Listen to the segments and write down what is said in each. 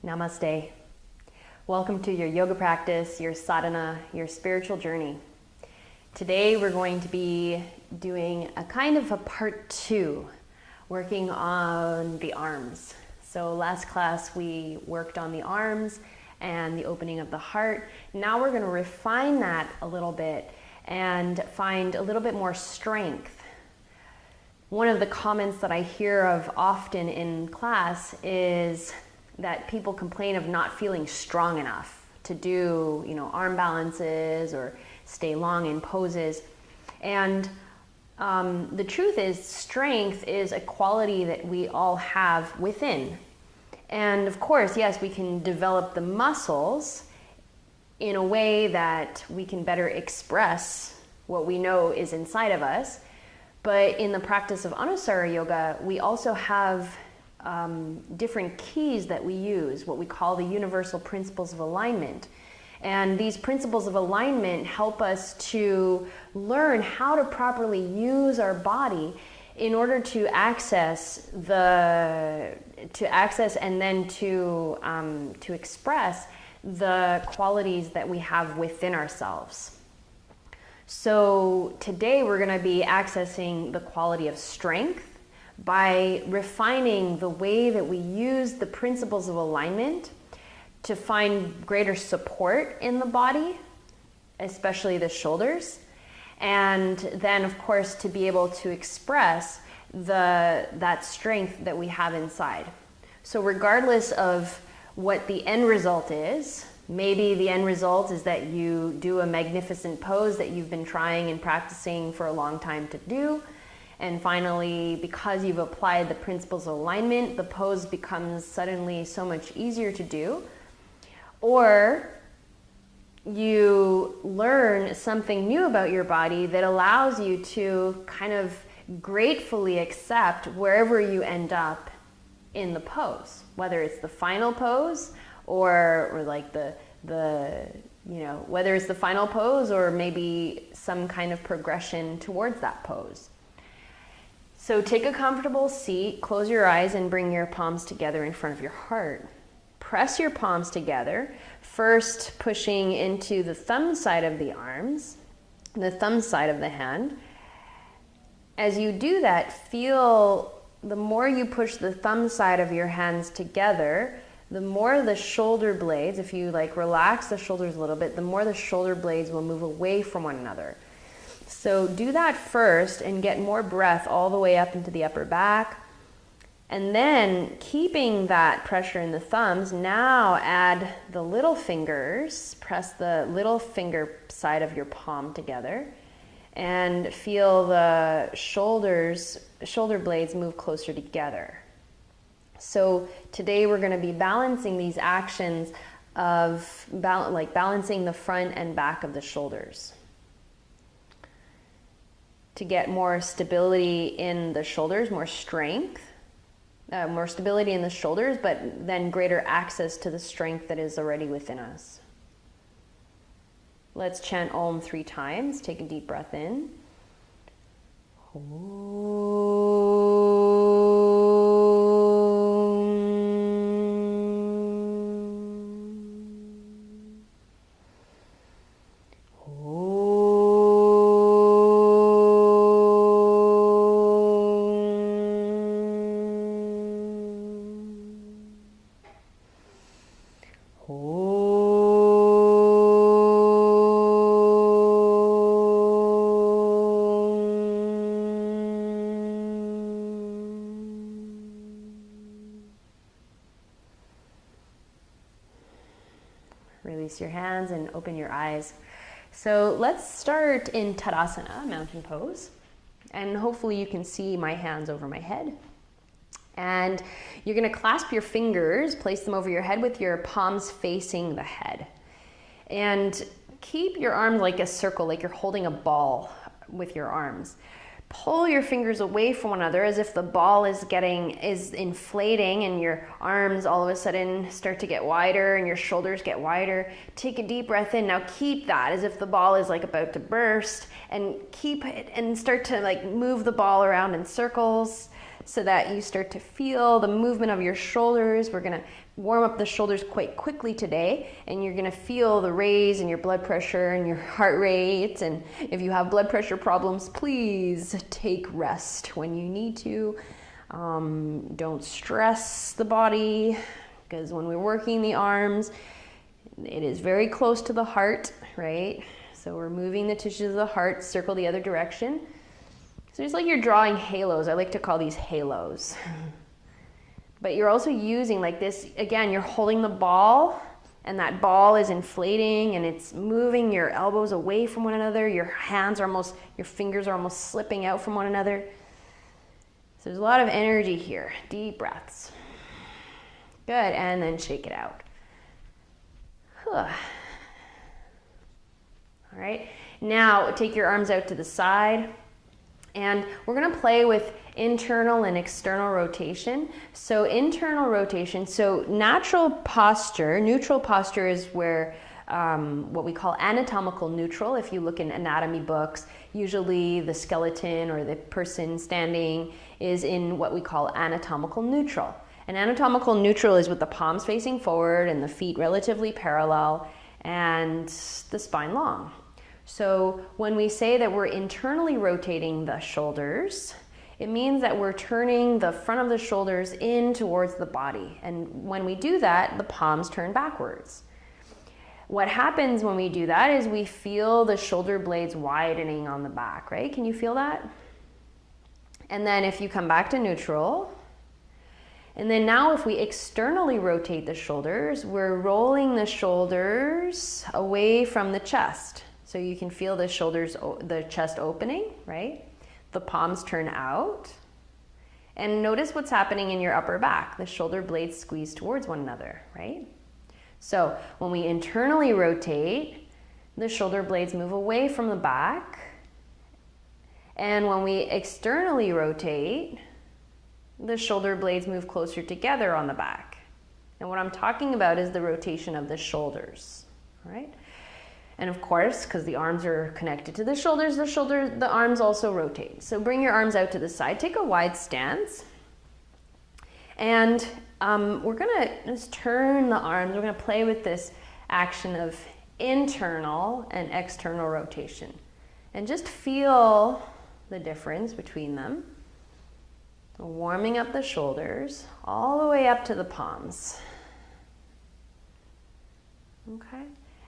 Namaste. Welcome to your yoga practice, your sadhana, your spiritual journey. Today we're going to be doing a kind of a part 2, working on the arms. So last class we worked on the arms and the opening of the heart. Now we're going to refine that a little bit and find a little bit more strength. One of the comments that I hear of often in class is that people complain of not feeling strong enough to do, arm balances or stay long in poses. And the truth is, strength is a quality that we all have within. And of course, yes, we can develop the muscles in a way that we can better express what we know is inside of us. But in the practice of Anusara yoga, we also have different keys that we use, what we call the universal principles of alignment. And these principles of alignment help us to learn how to properly use our body in order to access and then to express the qualities that we have within ourselves. So today we're going to be accessing the quality of strength by refining the way that we use the principles of alignment to find greater support in the body, especially the shoulders, and then of course to be able to express that strength that we have inside. So regardless of what the end result is, maybe the end result is that you do a magnificent pose that you've been trying and practicing for a long time to do. And finally, because you've applied the principles of alignment, the pose becomes suddenly so much easier to do. Or you learn something new about your body that allows you to kind of gratefully accept wherever you end up in the pose, whether it's the final pose or like whether it's the final pose or maybe some kind of progression towards that pose. So take a comfortable seat, close your eyes, and bring your palms together in front of your heart. Press your palms together, first pushing into the thumb side of the arms, the thumb side of the hand. As you do that, feel the more you push the thumb side of your hands together, the more the shoulder blades, if you relax the shoulders a little bit, the more the shoulder blades will move away from one another. So do that first and get more breath all the way up into the upper back. And then keeping that pressure in the thumbs, now add the little fingers, press the little finger side of your palm together and feel the shoulder blades move closer together. So today we're going to be balancing these actions of balancing the front and back of the shoulders, to get more stability in the shoulders, more strength, more stability in the shoulders, but then greater access to the strength that is already within us. Let's chant Om 3 times. Take a deep breath in. Release your hands and open your eyes. So let's start in Tadasana, mountain pose. And hopefully you can see my hands over my head. And you're going to clasp your fingers, place them over your head with your palms facing the head. And keep your arms like a circle, like you're holding a ball with your arms. Pull your fingers away from one another as if the ball is inflating and your arms all of a sudden start to get wider and your shoulders get wider. Take a deep breath in. Now keep that as if the ball is about to burst, and keep it and start to move the ball around in circles. so that you start to feel the movement of your shoulders. We're gonna warm up the shoulders quite quickly today, and you're gonna feel the raise in your blood pressure and your heart rate. And if you have blood pressure problems, please take rest when you need to. Don't stress the body, because when we're working the arms, it is very close to the heart, right? So we're moving the tissues of the heart, circle the other direction. So it's like you're drawing halos. I like to call these halos. But you're also using like this, again, you're holding the ball, and that ball is inflating and it's moving your elbows away from one another. Your fingers are almost slipping out from one another. So there's a lot of energy here. Deep breaths. Good, and then shake it out. All right, now take your arms out to the side, and we're gonna play with internal and external rotation. So internal rotation, so neutral posture is where what we call anatomical neutral. If you look in anatomy books, usually the skeleton or the person standing is in what we call anatomical neutral. And anatomical neutral is with the palms facing forward and the feet relatively parallel and the spine long. So when we say that we're internally rotating the shoulders, it means that we're turning the front of the shoulders in towards the body. And when we do that, the palms turn backwards. What happens when we do that is we feel the shoulder blades widening on the back, right? Can you feel that? And then if you come back to neutral, and then now if we externally rotate the shoulders, we're rolling the shoulders away from the chest. So you can feel the chest opening, right? The palms turn out. And notice what's happening in your upper back. The shoulder blades squeeze towards one another, right? So when we internally rotate, the shoulder blades move away from the back. And when we externally rotate, the shoulder blades move closer together on the back. And what I'm talking about is the rotation of the shoulders, all right? And of course, because the arms are connected to the shoulders, the arms also rotate. So bring your arms out to the side, take a wide stance. And we're gonna just turn the arms. We're gonna play with this action of internal and external rotation. And just feel the difference between them. Warming up the shoulders all the way up to the palms. Okay.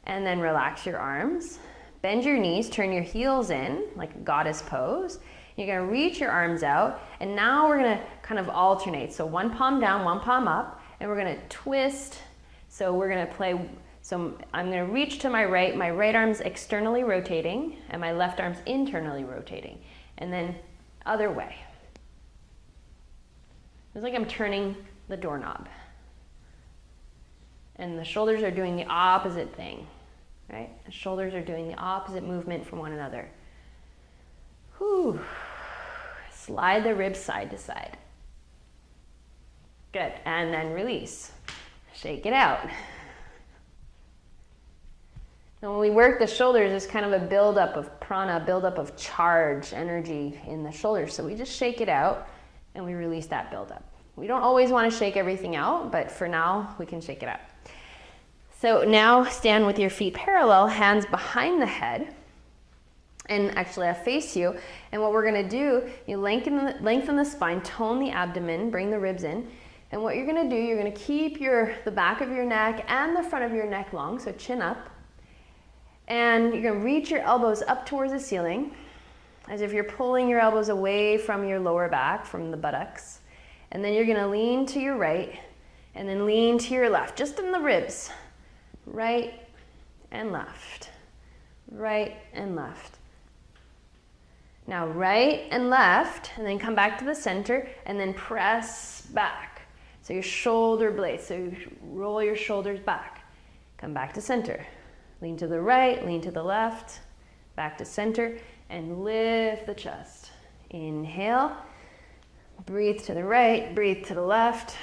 And then relax your arms. Bend your knees, turn your heels in like a goddess pose. You're gonna reach your arms out, and now we're gonna kind of alternate. So one palm down, one palm up, and we're gonna twist. So we're gonna play, so I'm gonna reach to my right arm's externally rotating, and my left arm's internally rotating. And then other way. It's like I'm turning the doorknob. And the shoulders are doing the opposite thing, right? The shoulders are doing the opposite movement from one another. Whew. Slide the ribs side to side. Good, and then release. Shake it out. And when we work the shoulders, there's kind of a buildup of prana, buildup of charge, energy in the shoulders. So we just shake it out and we release that buildup. We don't always want to shake everything out, but for now, we can shake it out. So now stand with your feet parallel, hands behind the head, and actually I face you. And what we're gonna do, you lengthen the spine, tone the abdomen, bring the ribs in. And what you're gonna do, you're gonna keep the back of your neck and the front of your neck long, so chin up. And you're gonna reach your elbows up towards the ceiling, as if you're pulling your elbows away from your lower back, from the buttocks. And then you're gonna lean to your right, and then lean to your left, just in the ribs. Right and left, right and left. Now right and left, and then come back to the center, and then press back. So your shoulder blades, so you roll your shoulders back. Come back to center. Lean to the right, lean to the left, back to center, and lift the chest. Inhale, breathe to the right, breathe to the left,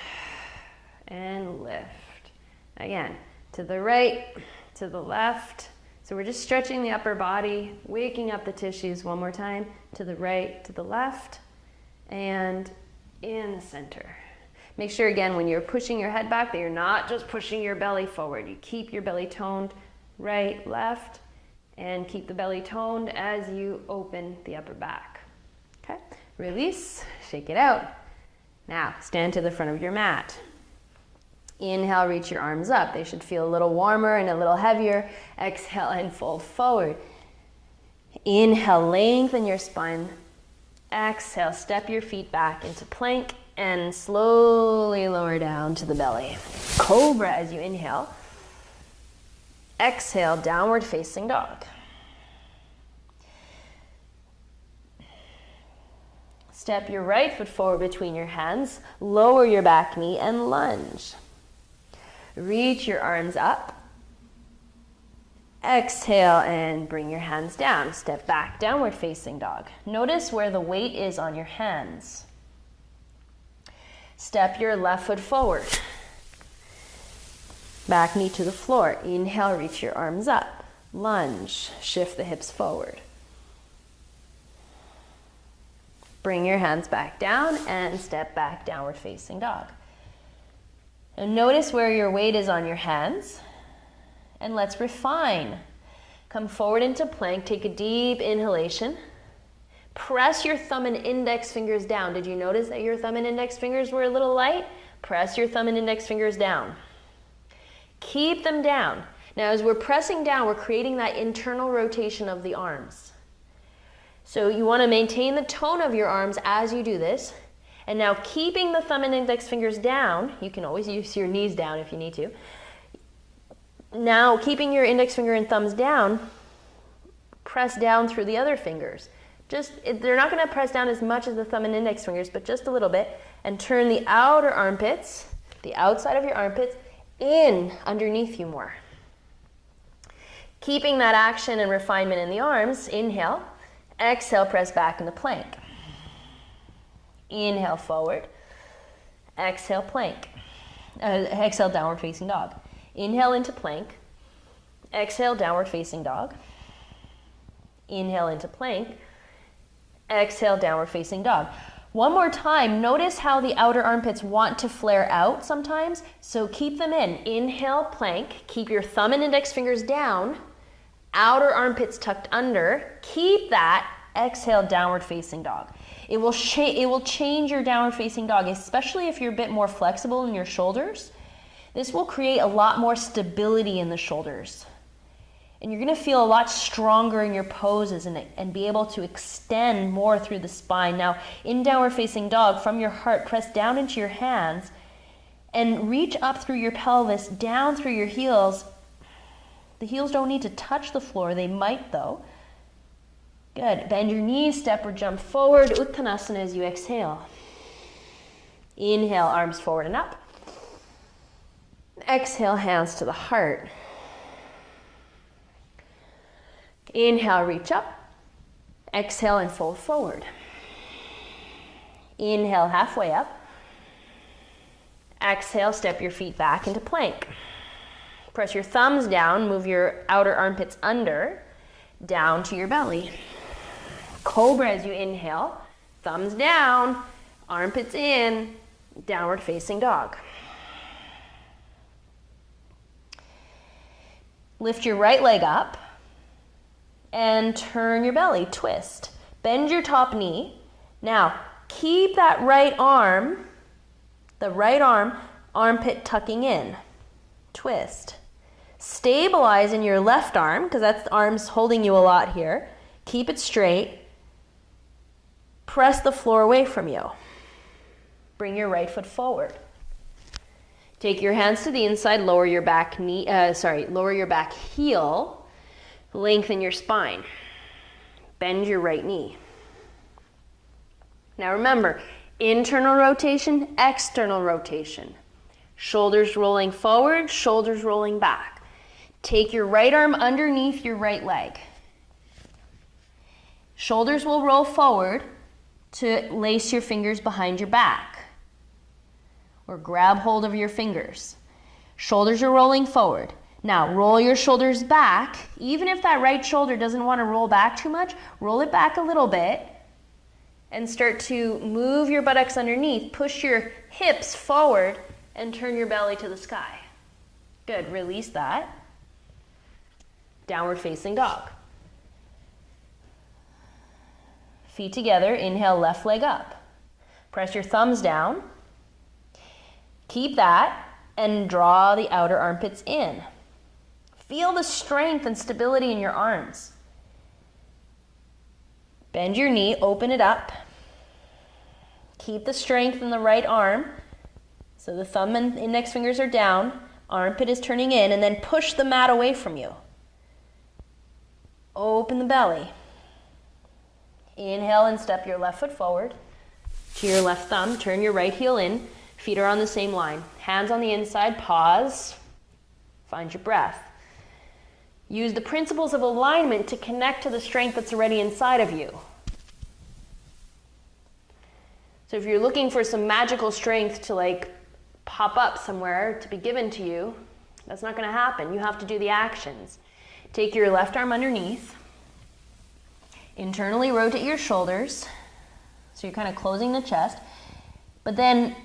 and lift. Again. To the right, to the left. So we're just stretching the upper body, waking up the tissues one more time. To the right, to the left, and in the center. Make sure again when you're pushing your head back that you're not just pushing your belly forward. You keep your belly toned right, left, and keep the belly toned as you open the upper back. Okay, release, shake it out. Now stand to the front of your mat. Inhale, reach your arms up. They should feel a little warmer and a little heavier. Exhale and fold forward. Inhale, lengthen your spine. Exhale, step your feet back into plank and slowly lower down to the belly. Cobra as you inhale. Exhale, downward facing dog. Step your right foot forward between your hands. Lower your back knee and lunge. Reach your arms up. Exhale and bring your hands down. Step back, downward facing dog. Notice where the weight is on your hands. Step your left foot forward. Back knee to the floor. Inhale, reach your arms up. Lunge, shift the hips forward. Bring your hands back down and step back, downward facing dog. And notice where your weight is on your hands. And let's refine. Come forward into plank. Take a deep inhalation. Press your thumb and index fingers down. Did you notice that your thumb and index fingers were a little light? Press your thumb and index fingers down. Keep them down. Now as we're pressing down, we're creating that internal rotation of the arms. So you want to maintain the tone of your arms as you do this. And now keeping the thumb and index fingers down, you can always use your knees down if you need to. Now keeping your index finger and thumbs down, press down through the other fingers. They're not going to press down as much as the thumb and index fingers, but just a little bit. And turn the outer armpits, the outside of your armpits, in underneath you more. Keeping that action and refinement in the arms, inhale. Exhale, press back into plank. Inhale, forward. Exhale, plank. Exhale, downward facing dog. Inhale into plank. Exhale, downward facing dog. Inhale into plank. Exhale, downward facing dog. One more time, notice how the outer armpits want to flare out sometimes, so keep them in. Inhale, plank. Keep your thumb and index fingers down. Outer armpits tucked under. Keep that. Exhale, downward facing dog. It will change your downward facing dog, especially if you're a bit more flexible in your shoulders. This will create a lot more stability in the shoulders. And you're going to feel a lot stronger in your poses and be able to extend more through the spine. Now, in downward facing dog, from your heart, press down into your hands and reach up through your pelvis, down through your heels. The heels don't need to touch the floor. They might, though. Good. Bend your knees, step or jump forward. Uttanasana as you exhale. Inhale, arms forward and up. Exhale, hands to the heart. Inhale, reach up. Exhale and fold forward. Inhale, halfway up. Exhale, step your feet back into plank. Press your thumbs down, move your outer armpits under, down to your belly. Cobra as you inhale, thumbs down, armpits in, downward facing dog. Lift your right leg up and turn your belly, twist. Bend your top knee. Now, keep that right arm, armpit tucking in. Twist. Stabilize in your left arm, because that's the arm's holding you a lot here. Keep it straight. Press the floor away from you. Bring your right foot forward. Take your hands to the inside, lower your back heel, lengthen your spine. Bend your right knee. Now remember, internal rotation, external rotation. Shoulders rolling forward, shoulders rolling back. Take your right arm underneath your right leg. Shoulders will roll forward to lace your fingers behind your back or grab hold of your fingers. Shoulders are rolling forward. Now roll your shoulders back. Even if that right shoulder doesn't want to roll back too much, roll it back a little bit and start to move your buttocks underneath. Push your hips forward and turn your belly to the sky. Good, release that. Downward facing dog. Feet together, inhale, left leg up. Press your thumbs down. Keep that and draw the outer armpits in. Feel the strength and stability in your arms. Bend your knee, open it up. Keep the strength in the right arm. So the thumb and index fingers are down, armpit is turning in, and then push the mat away from you. Open the belly. Inhale and step your left foot forward to your left thumb. Turn your right heel in. Feet are on the same line. Hands on the inside. Pause. Find your breath. Use the principles of alignment to connect to the strength that's already inside of you. So if you're looking for some magical strength to pop up somewhere to be given to you, that's not going to happen. You have to do the actions. Take your left arm underneath. Internally rotate your shoulders, so you're kind of closing the chest. But then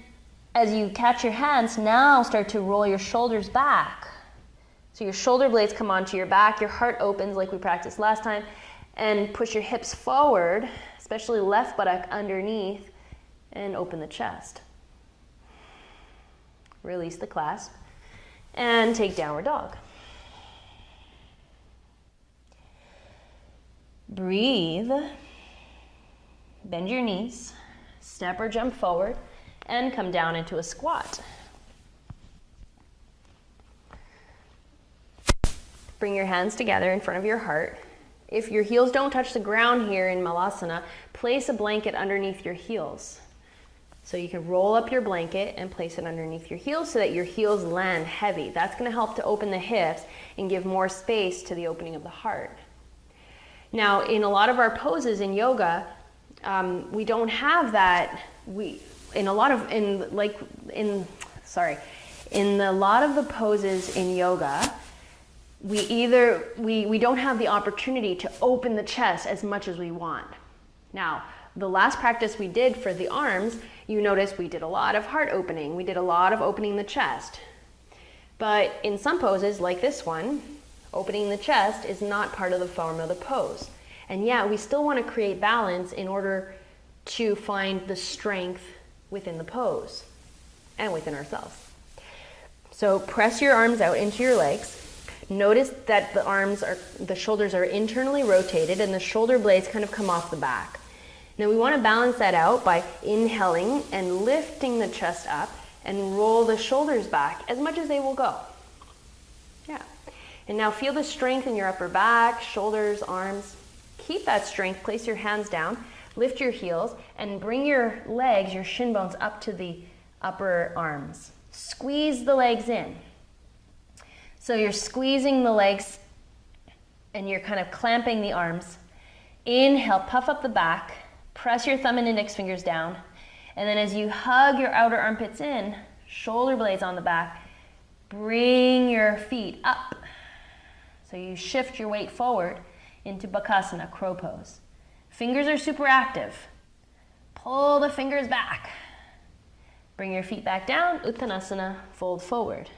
as you catch your hands, now start to roll your shoulders back. So your shoulder blades come onto your back, your heart opens like we practiced last time, and push your hips forward, especially left buttock underneath, and open the chest. Release the clasp, and take downward dog. Breathe, bend your knees, step or jump forward, and come down into a squat. Bring your hands together in front of your heart. If your heels don't touch the ground here in Malasana, place a blanket underneath your heels. So you can roll up your blanket and place it underneath your heels so that your heels land heavy. That's going to help to open the hips and give more space to the opening of the heart. Now, in a lot of our poses in yoga, we don't have that. In a lot of the poses in yoga, we don't have the opportunity to open the chest as much as we want. Now, the last practice we did for the arms, you notice we did a lot of heart opening. We did a lot of opening the chest. But in some poses, like this one, opening the chest is not part of the form of the pose. And yeah, we still want to create balance in order to find the strength within the pose and within ourselves. So press your arms out into your legs. Notice that the shoulders are internally rotated and the shoulder blades kind of come off the back. Now we want to balance that out by inhaling and lifting the chest up and roll the shoulders back as much as they will go. Yeah. And now feel the strength in your upper back, shoulders, arms. Keep that strength. Place your hands down, lift your heels, and bring your legs, your shin bones, up to the upper arms. Squeeze the legs in. So you're squeezing the legs and you're kind of clamping the arms. Inhale, puff up the back, press your thumb and index fingers down, and then as you hug your outer armpits in, shoulder blades on the back, bring your feet up. So you shift your weight forward into Bakasana, crow pose. Fingers are super active. Pull the fingers back. Bring your feet back down, Uttanasana, fold forward.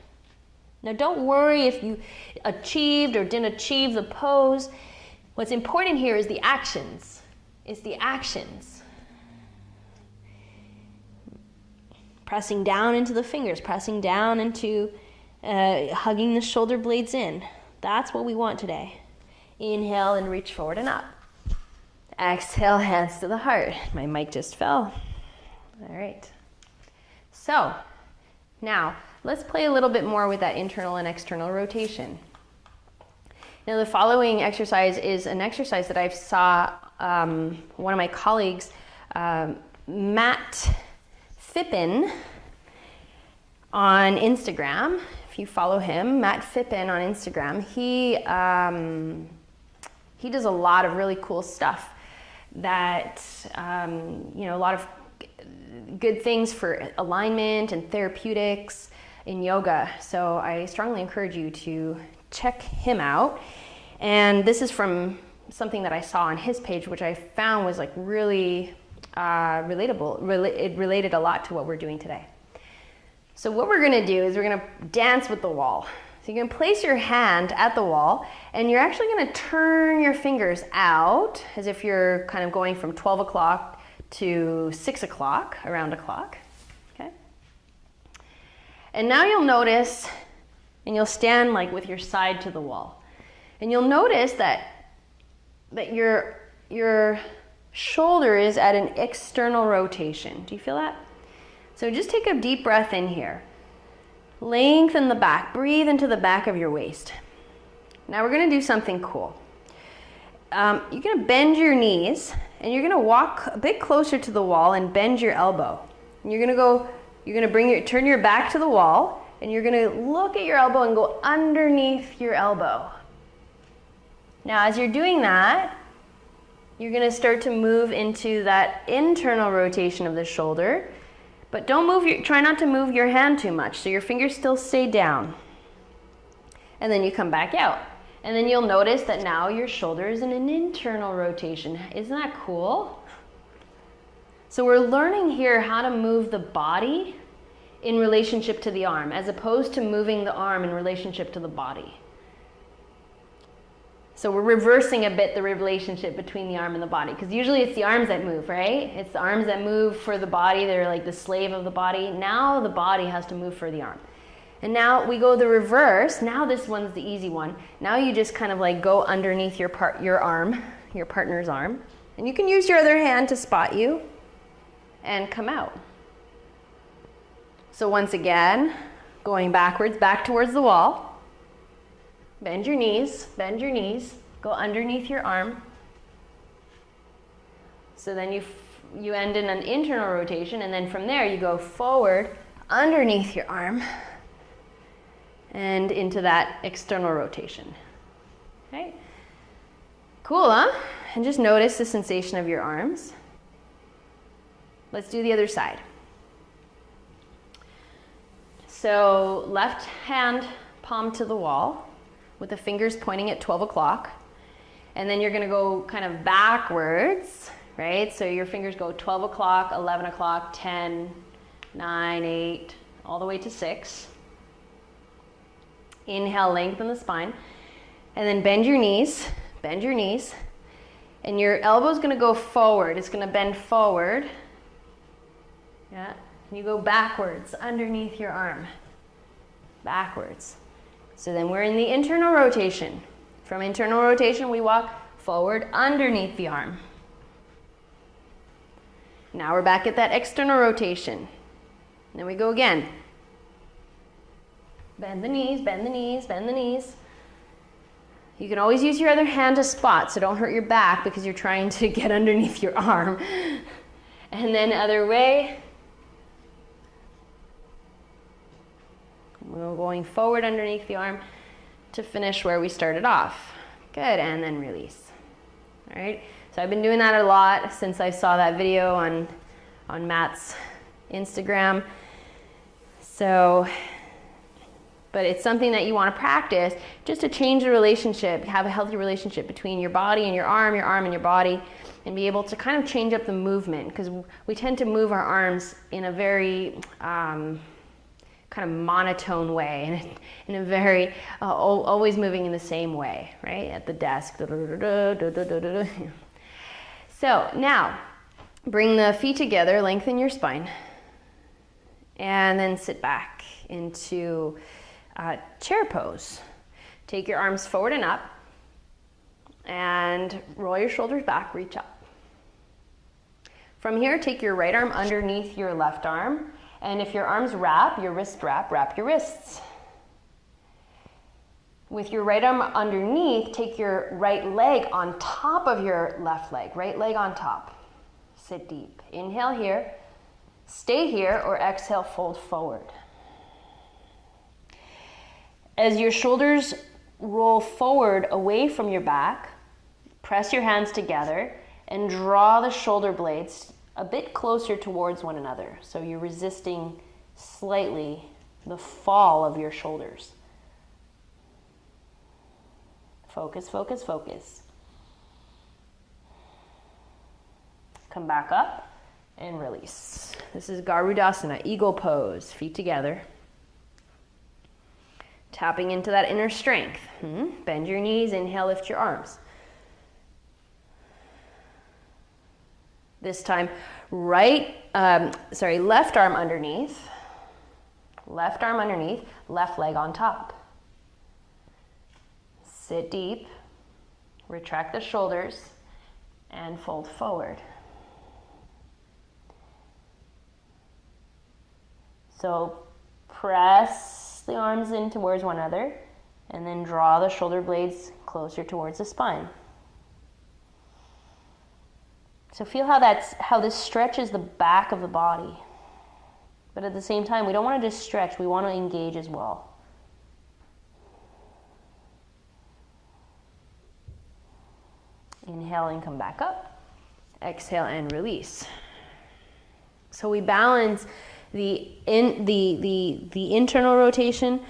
Now don't worry if you achieved or didn't achieve the pose. What's important here is the actions. It's the actions. Pressing down into the fingers, pressing down into hugging the shoulder blades in. That's what we want today. Inhale and reach forward and up. Exhale, hands to the heart. My mic just fell. All right. So now let's play a little bit more with that internal and external rotation. Now the following exercise is an exercise that I saw one of my colleagues, Matt Phippen, on Instagram. If you follow him, Matt Phippen on Instagram, he does a lot of really cool stuff that, a lot of good things for alignment and therapeutics in yoga. So I strongly encourage you to check him out. And this is from something that I saw on his page, which I found was really it related a lot to what we're doing today. So what we're gonna do is we're gonna dance with the wall. So you're gonna place your hand at the wall, and you're actually gonna turn your fingers out as if you're kind of going from 12 o'clock to 6 o'clock, around a clock, okay? And now you'll notice, and you'll stand like with your side to the wall, and you'll notice that your shoulder is at an external rotation. Do you feel that? So just take a deep breath in here. Lengthen the back, breathe into the back of your waist. Now we're gonna do something cool. You're gonna bend your knees, and you're gonna walk a bit closer to the wall and bend your elbow. And you're gonna turn your back to the wall, and you're gonna look at your elbow and go underneath your elbow. Now as you're doing that, you're gonna start to move into that internal rotation of the shoulder, but try not to move your hand too much, so your fingers still stay down. And then you come back out. And then you'll notice that now your shoulder is in an internal rotation. Isn't that cool? So we're learning here how to move the body in relationship to the arm, as opposed to moving the arm in relationship to the body. So we're reversing a bit the relationship between the arm and the body, because usually it's the arms that move, right? It's the arms that move for the body. They're like the slave of the body. Now the body has to move for the arm. And now we go the reverse. Now this one's the easy one. Now you just kind of like go underneath your arm, your partner's arm. And you can use your other hand to spot you and come out. So once again, going backwards, back towards the wall. Bend your knees, go underneath your arm. So then you end in an internal rotation, and then from there you go forward, underneath your arm, and into that external rotation. Okay? Cool, huh? And just notice the sensation of your arms. Let's do the other side. So left hand palm to the wall, with the fingers pointing at 12 o'clock. And then you're gonna go kind of backwards, right? So your fingers go 12 o'clock, 11 o'clock, 10, 9, 8, all the way to 6. Inhale, lengthen the spine. And then bend your knees. And your elbow's gonna go forward. It's gonna bend forward. Yeah, and you go backwards, underneath your arm. Backwards. So then we're in the internal rotation. From internal rotation, we walk forward underneath the arm. Now we're back at that external rotation. And then we go again. Bend the knees, bend the knees, bend the knees. You can always use your other hand to spot, so don't hurt your back because you're trying to get underneath your arm. And then other way. We're going forward underneath the arm to finish where we started off. Good, and then release. All right, so I've been doing that a lot since I saw that video on Matt's Instagram. So, but it's something that you want to practice just to change the relationship, have a healthy relationship between your body and your arm and your body, and be able to kind of change up the movement, because we tend to move our arms in a very kind of monotone way, and in a very always moving in the same way, right? At the desk. So now, bring the feet together, lengthen your spine, and then sit back into chair pose. Take your arms forward and up, and roll your shoulders back, reach up. From here, take your right arm underneath your left arm. And if your arms wrap, your wrists wrap your wrists. With your right arm underneath, take your right leg on top of your left leg, right leg on top. Sit deep. Inhale here, stay here, or exhale, fold forward. As your shoulders roll forward away from your back, press your hands together and draw the shoulder blades a bit closer towards one another. So you're resisting slightly the fall of your shoulders. Focus, focus, focus. Come back up. and release. This is Garudasana, eagle pose, feet together. Tapping into that inner strength. Bend your knees, inhale, lift your arms. This time, left arm underneath, left leg on top. Sit deep, retract the shoulders, and fold forward. So press the arms in towards one another, and then draw the shoulder blades closer towards the spine. So feel how this stretches the back of the body. But at the same time, we don't want to just stretch, we want to engage as well. Inhale and come back up. Exhale and release. So we balance the internal rotation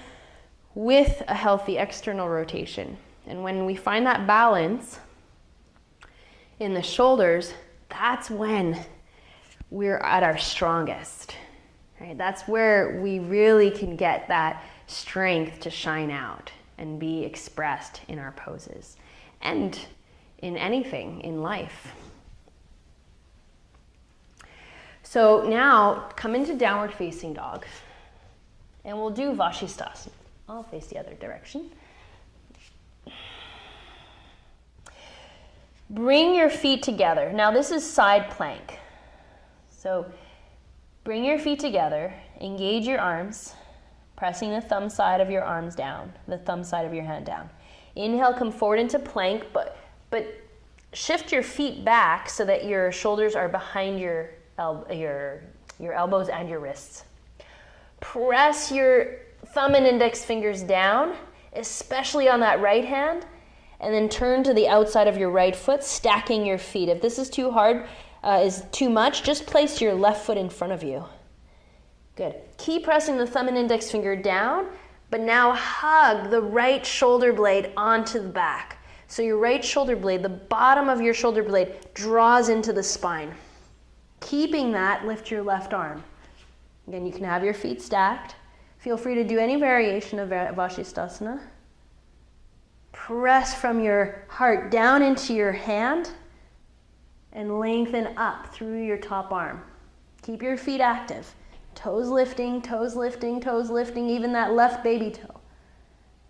with a healthy external rotation. And when we find that balance in the shoulders, that's when we're at our strongest. Right? That's where we really can get that strength to shine out and be expressed in our poses and in anything in life. So now come into downward facing dog, and we'll do Vashisthasana. I'll face the other direction. Bring your feet together. Now this is side plank. So bring your feet together, engage your arms, pressing the thumb side of your arms down, the thumb side of your hand down. Inhale, come forward into plank, but shift your feet back so that your shoulders are behind your elbows and your wrists. Press your thumb and index fingers down, especially on that right hand, and then turn to the outside of your right foot, stacking your feet. If this is too hard, is too much, just place your left foot in front of you. Good. Keep pressing the thumb and index finger down, but now hug the right shoulder blade onto the back. So your right shoulder blade, the bottom of your shoulder blade, draws into the spine. Keeping that, lift your left arm. Again, you can have your feet stacked. Feel free to do any variation of Vashisthasana. Press from your heart down into your hand and lengthen up through your top arm. Keep your feet active. Toes lifting, toes lifting, toes lifting, even that left baby toe.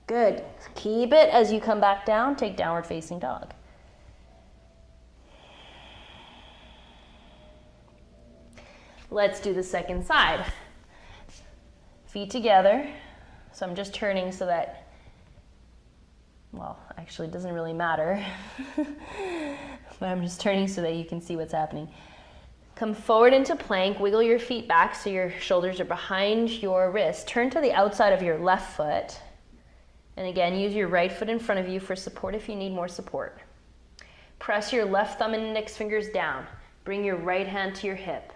Good. Keep it as you come back down. Take downward facing dog. Let's do the second side. Feet together. So I'm just turning so that, well, actually it doesn't really matter. But I'm just turning so that you can see what's happening. Come forward into plank. Wiggle your feet back so your shoulders are behind your wrist. Turn to the outside of your left foot. And again, use your right foot in front of you for support if you need more support. Press your left thumb and index fingers down. Bring your right hand to your hip.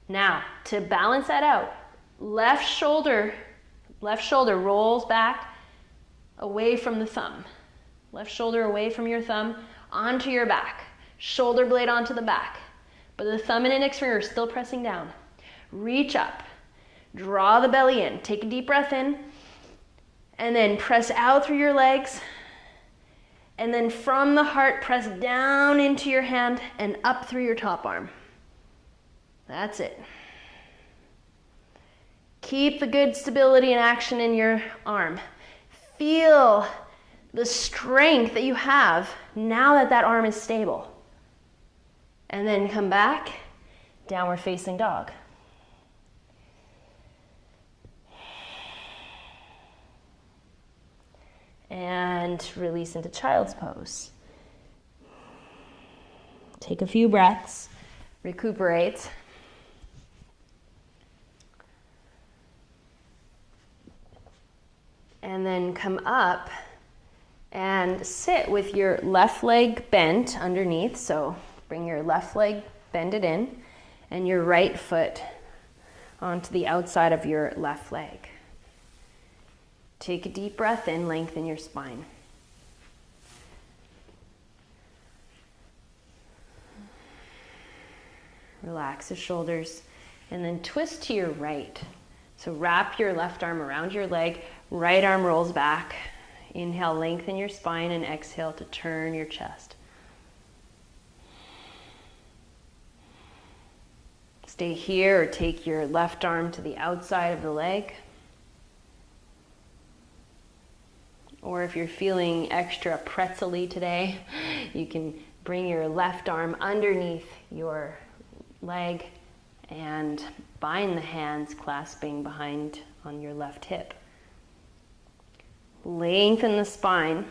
Now, to balance that out, left shoulder rolls back away from the thumb. Left shoulder away from your thumb, onto your back. Shoulder blade onto the back. But the thumb and index finger are still pressing down. Reach up. Draw the belly in. Take a deep breath in. And then press out through your legs. And then from the heart, press down into your hand and up through your top arm. That's it. Keep the good stability and action in your arm. Feel the strength that you have now that that arm is stable. And then come back, downward facing dog. And release into child's pose. Take a few breaths, recuperate. And then come up and sit with your left leg bent underneath. So bring your left leg, bend it in, and your right foot onto the outside of your left leg. Take a deep breath in, lengthen your spine. Relax the shoulders, and then twist to your right. So wrap your left arm around your leg, right arm rolls back. Inhale, lengthen your spine, and exhale to turn your chest. Stay here, or take your left arm to the outside of the leg. Or if you're feeling extra pretzel-y today, you can bring your left arm underneath your leg and bind the hands clasping behind on your left hip. Lengthen the spine.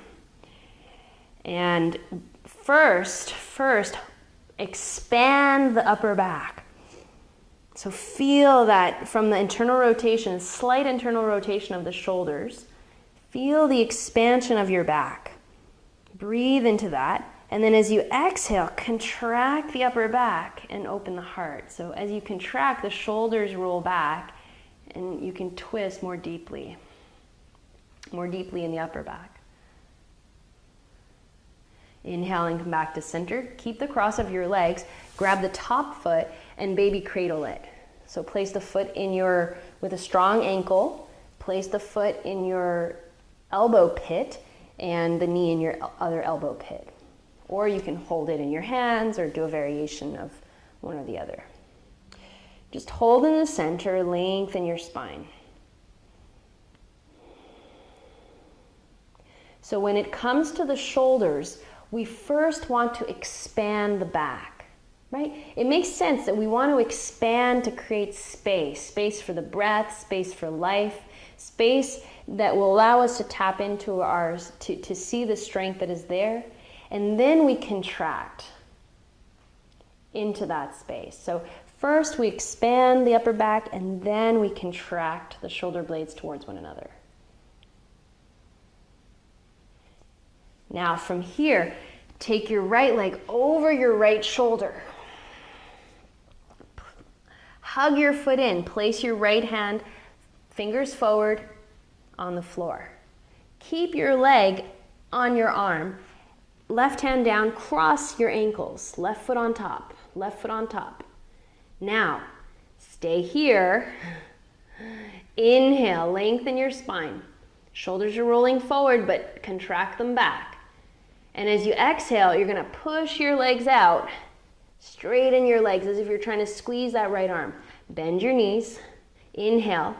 And first, expand the upper back. So feel that from the internal rotation, slight internal rotation of the shoulders. Feel the expansion of your back. Breathe into that. And then as you exhale, contract the upper back and open the heart. So as you contract, the shoulders roll back and you can twist more deeply in the upper back. Inhale and come back to center. Keep the cross of your legs. Grab the top foot and baby cradle it. So place the foot with a strong ankle. Place the foot in your elbow pit and the knee in your other elbow pit. Or you can hold it in your hands or do a variation of one or the other. Just hold in the center, lengthen your spine. So when it comes to the shoulders, we first want to expand the back, right? It makes sense that we want to expand to create space for the breath, space for life, space that will allow us to tap into ours, to see the strength that is there. And then we contract into that space. So first we expand the upper back and then we contract the shoulder blades towards one another. Now from here, take your right leg over your right shoulder. Hug your foot in. Place your right hand, fingers forward, on the floor. Keep your leg on your arm. Left hand down, cross your ankles. Left foot on top, left foot on top. Now, stay here. Inhale, lengthen your spine. Shoulders are rolling forward, but contract them back. And as you exhale, you're gonna push your legs out. Straighten your legs as if you're trying to squeeze that right arm. Bend your knees. Inhale.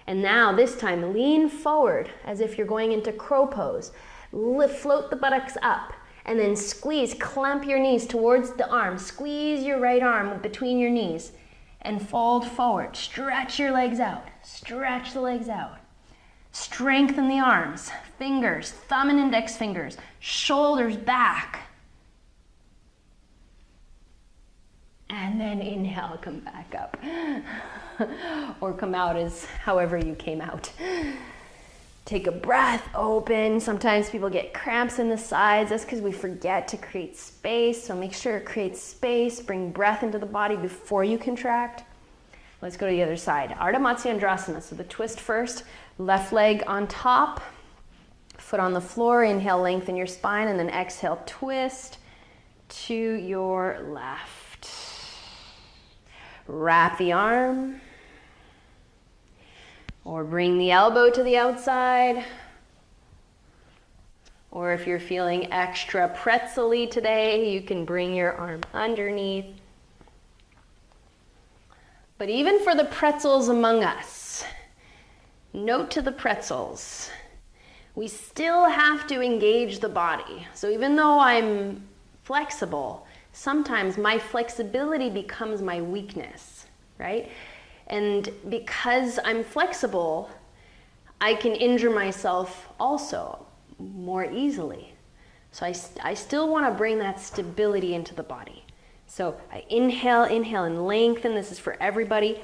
And now, this time, lean forward as if you're going into crow pose. Float the buttocks up. And then squeeze, clamp your knees towards the arm. Squeeze your right arm between your knees and fold forward. Stretch your legs out. Stretch the legs out. Strengthen the arms, fingers, thumb and index fingers, shoulders back. And then inhale, come back up. Or come out as however you came out. Take a breath, open. Sometimes people get cramps in the sides. That's because we forget to create space. So make sure to create space. Bring breath into the body before you contract. Let's go to the other side. Ardha Matsyendrasana. So the twist first. Left leg on top. Foot on the floor. Inhale, lengthen your spine. And then exhale, twist to your left. Wrap the arm. Or bring the elbow to the outside. Or if you're feeling extra pretzel-y today, you can bring your arm underneath. But even for the pretzels among us, note to the pretzels, we still have to engage the body. So even though I'm flexible, sometimes my flexibility becomes my weakness, right? And because I'm flexible, I can injure myself also more easily. So I still want to bring that stability into the body. So I inhale, and lengthen. This is for everybody.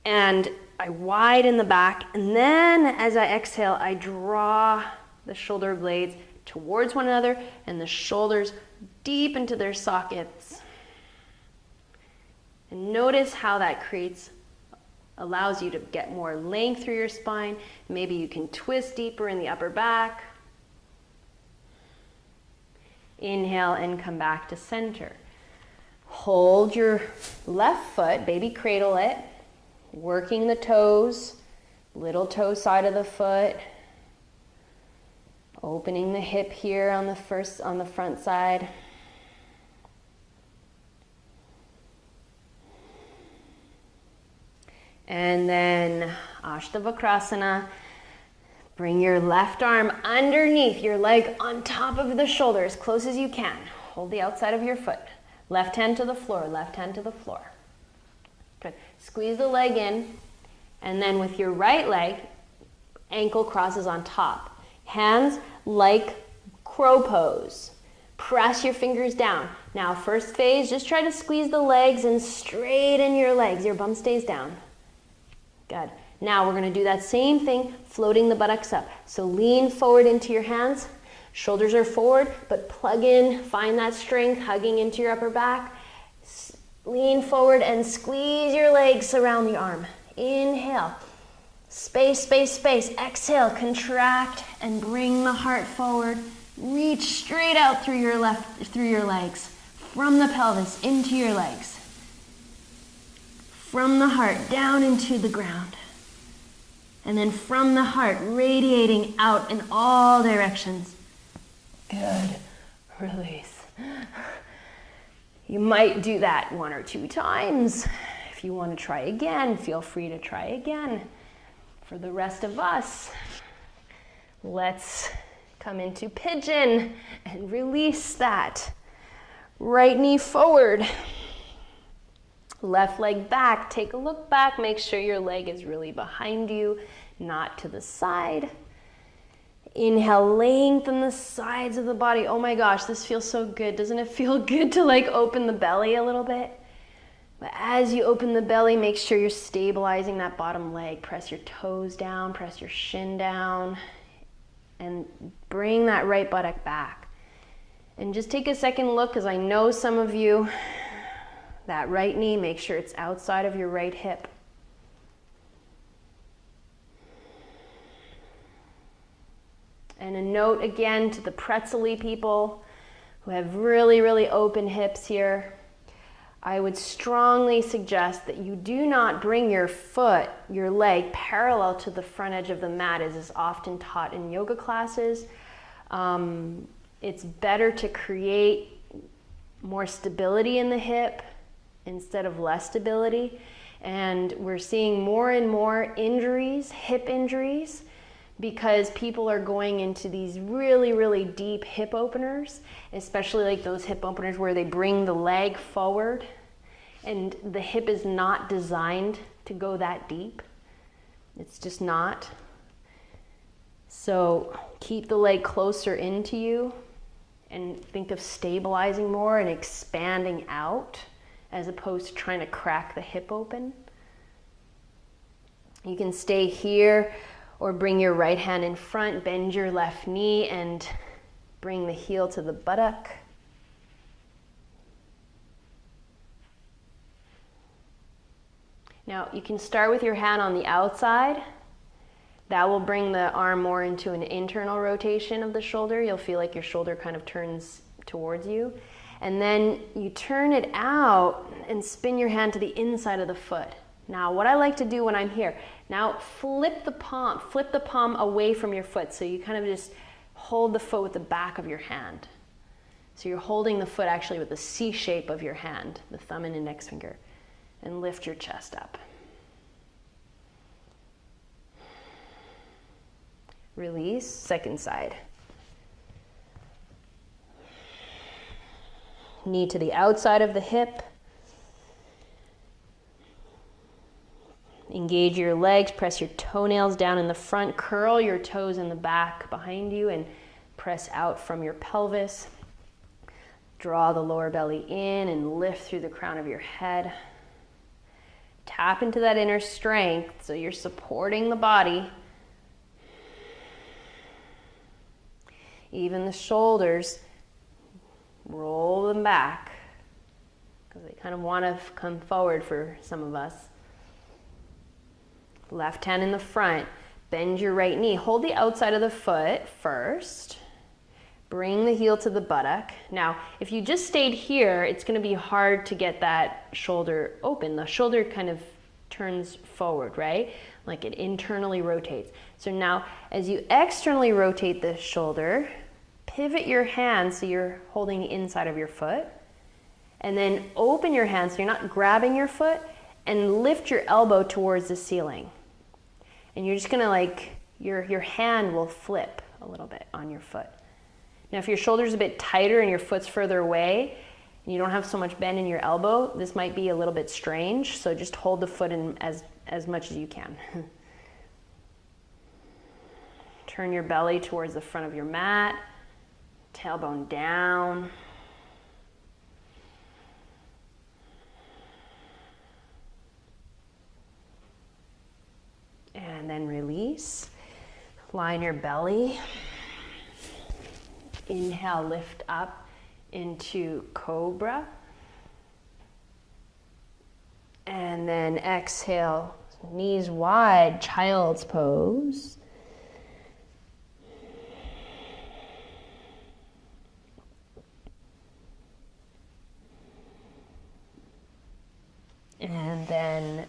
And I widen the back. And then as I exhale, I draw the shoulder blades towards one another and the shoulders deep into their sockets. And notice how that allows you to get more length through your spine. Maybe you can twist deeper in the upper back. Inhale and come back to center. Hold your left foot, baby cradle it, working the toes, little toe side of the foot, opening the hip here on the front side. And then Ashtavakrasana. Bring your left arm underneath your leg on top of the shoulder as close as you can. Hold the outside of your foot. Left hand to the floor, left hand to the floor. Good. Squeeze the leg in, and then with your right leg, ankle crosses on top. Hands like crow pose. Press your fingers down. Now, first phase, just try to squeeze the legs and straighten your legs. Your bum stays down. Good. Now we're going to do that same thing, floating the buttocks up. So lean forward into your hands. Shoulders are forward, but plug in, find that strength, hugging into your upper back. Lean forward and squeeze your legs around the arm. Inhale. Space, space, space. Exhale, contract and bring the heart forward. Reach straight out through your legs. From the pelvis into your legs. From the heart down into the ground. And then from the heart, radiating out in all directions. Good. Release. You might do that 1 or 2 times. If you want to try again, feel free to try again. For the rest of us, let's come into pigeon and release that. Right knee forward. Left leg back, take a look back, make sure your leg is really behind you, not to the side. Inhale, lengthen the sides of the body. Oh my gosh, this feels so good. Doesn't it feel good to like open the belly a little bit? But as you open the belly, make sure you're stabilizing that bottom leg. Press your toes down, press your shin down, and bring that right buttock back. And just take a second look, because I know some of you, that right knee, make sure it's outside of your right hip. And a note again to the pretzel-y people who have really, really open hips here. I would strongly suggest that you do not bring your foot, your leg, parallel to the front edge of the mat, as is often taught in yoga classes. It's better to create more stability in the hip instead of less stability. And we're seeing more and more injuries, hip injuries, because people are going into these really, really deep hip openers, especially like those hip openers where they bring the leg forward and the hip is not designed to go that deep. It's just not. So keep the leg closer into you and think of stabilizing more and expanding out as opposed to trying to crack the hip open. You can stay here or bring your right hand in front, bend your left knee and bring the heel to the buttock. Now you can start with your hand on the outside. That will bring the arm more into an internal rotation of the shoulder. You'll feel like your shoulder kind of turns towards you. And then you turn it out and spin your hand to the inside of the foot. Now, what I like to do when I'm here, now flip the palm away from your foot. So you kind of just hold the foot with the back of your hand. So you're holding the foot actually with the C shape of your hand, the thumb and index finger, and lift your chest up. Release, second side. Knee to the outside of the hip. Engage your legs, press your toenails down in the front, curl your toes in the back behind you and press out from your pelvis. Draw the lower belly in and lift through the crown of your head. Tap into that inner strength so you're supporting the body. Even the shoulders, roll them back because they kind of want to come forward for some of us. Left hand in the front, bend your right knee. Hold the outside of the foot first. Bring the heel to the buttock. Now, if you just stayed here, it's going to be hard to get that shoulder open. The shoulder kind of turns forward, right? Like it internally rotates. So now, as you externally rotate the shoulder, pivot your hand so you're holding the inside of your foot. And then open your hand so you're not grabbing your foot, and lift your elbow towards the ceiling. And you're just going to like, your hand will flip a little bit on your foot. Now, if your shoulder's a bit tighter and your foot's further away, and you don't have so much bend in your elbow, this might be a little bit strange, so just hold the foot in as much as you can. Turn your belly towards the front of your mat, tailbone down. And then release. Line your belly. Inhale, lift up into cobra. And then exhale, knees wide, child's pose. And then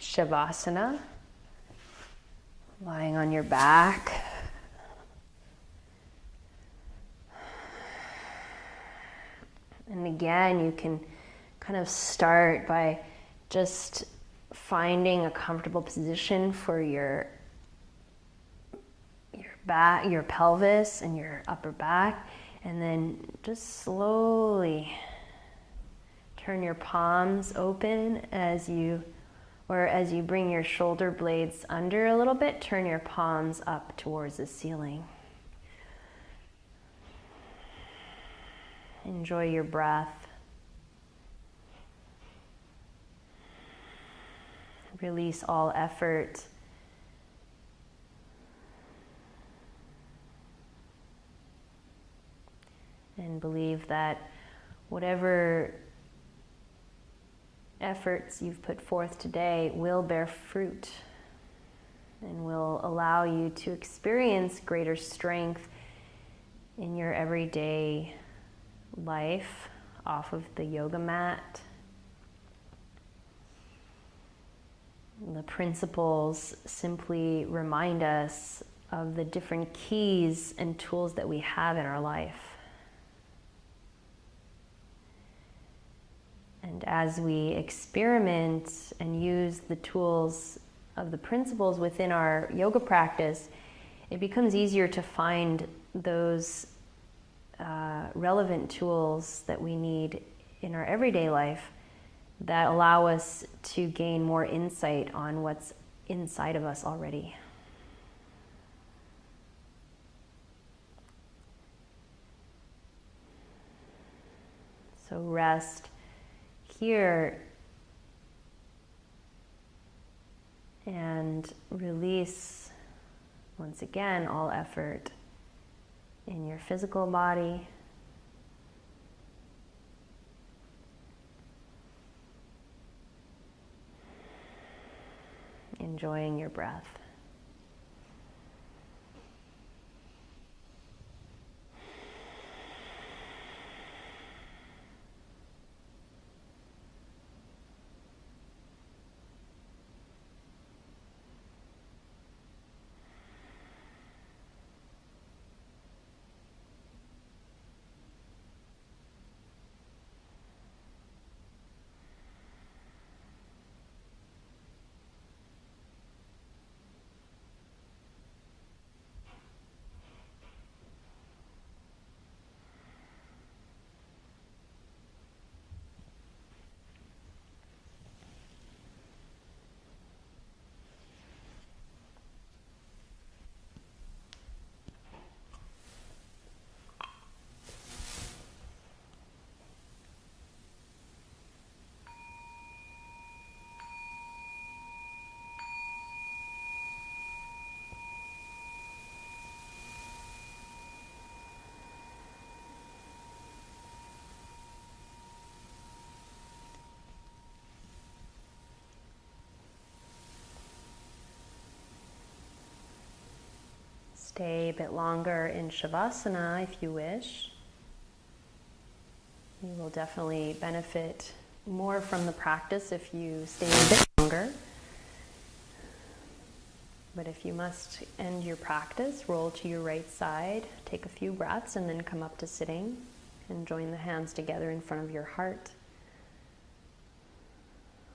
Shavasana, lying on your back. And again, you can kind of start by just finding a comfortable position for your back, your pelvis and your upper back, and then just slowly turn your palms open as you bring your shoulder blades under a little bit, turn your palms up towards the ceiling. Enjoy your breath. Release all effort. And believe that whatever efforts you've put forth today will bear fruit and will allow you to experience greater strength in your everyday life off of the yoga mat. The principles simply remind us of the different keys and tools that we have in our life. And as we experiment and use the tools of the principles within our yoga practice, it becomes easier to find those relevant tools that we need in our everyday life that allow us to gain more insight on what's inside of us already. So rest here and release once again all effort in your physical body. Enjoying your breath. Stay a bit longer in Shavasana if you wish. You will definitely benefit more from the practice if you stay a bit longer. But if you must end your practice, roll to your right side, take a few breaths, and then come up to sitting and join the hands together in front of your heart.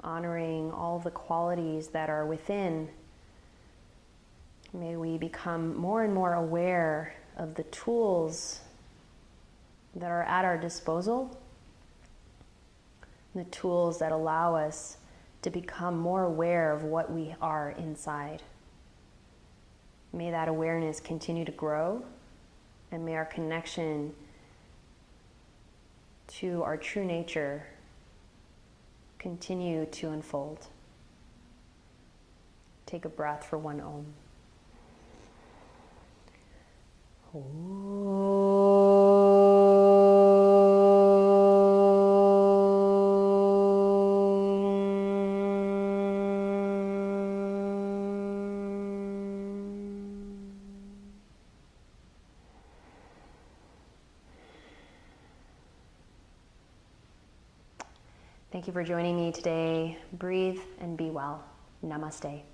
Honoring all the qualities that are within. May we become more and more aware of the tools that are at our disposal, the tools that allow us to become more aware of what we are inside. May that awareness continue to grow, and may our connection to our true nature continue to unfold. Take a breath for one Om. Thank you for joining me today. Breathe and be well. Namaste.